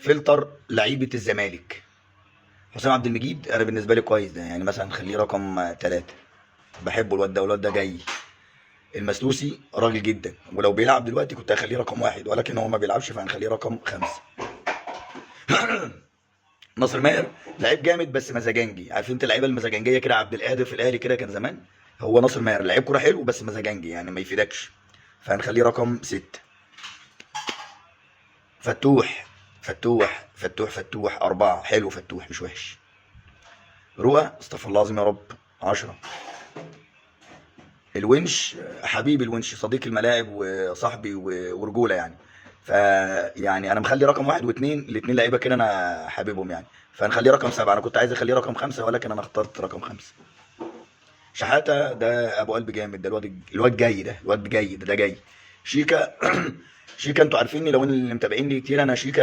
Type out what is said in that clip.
فلتر لعيبه الزمالك. حسام عبد المجيد انا بالنسبه لي كويس ده، يعني مثلا خليه رقم 3. بحبه الواد ده، والواد ده جاي. المسلوسي راجل جدا، ولو بيلعب دلوقتي كنت هخليه رقم 1، ولكن هو ما بيلعبش فهنخليه رقم 5. ناصر ماهر لعيب جامد بس مزاجنجي، عارف انت اللعيبه المزاجنجيه كده، عبد القادر في الاهلي كده كان زمان. هو ناصر ماهر لعيب كوره حلو بس مزاجنجي، يعني ما يفيدكش، فهنخليه رقم 6. فتوح 4، حلو فتوح مش وحش. رؤى استغفر الله العظيم يا رب 10. الونش حبيبي، الونش صديق الملاعب وصاحبي ورجوله يعني. يعني انا مخلي رقم 1 و2، الاتنين لعيبه كده انا حاببهم يعني، فنخليه رقم 7. انا كنت عايز اخليه رقم 5 ولكن انا اخترت رقم 5. شحاته ده ابو قلب جامد، ده الواد جاي، ده جاي. شيكا. شيكا انتوا عارفيني، لو ان اللي متابعيني كتير انا شيكا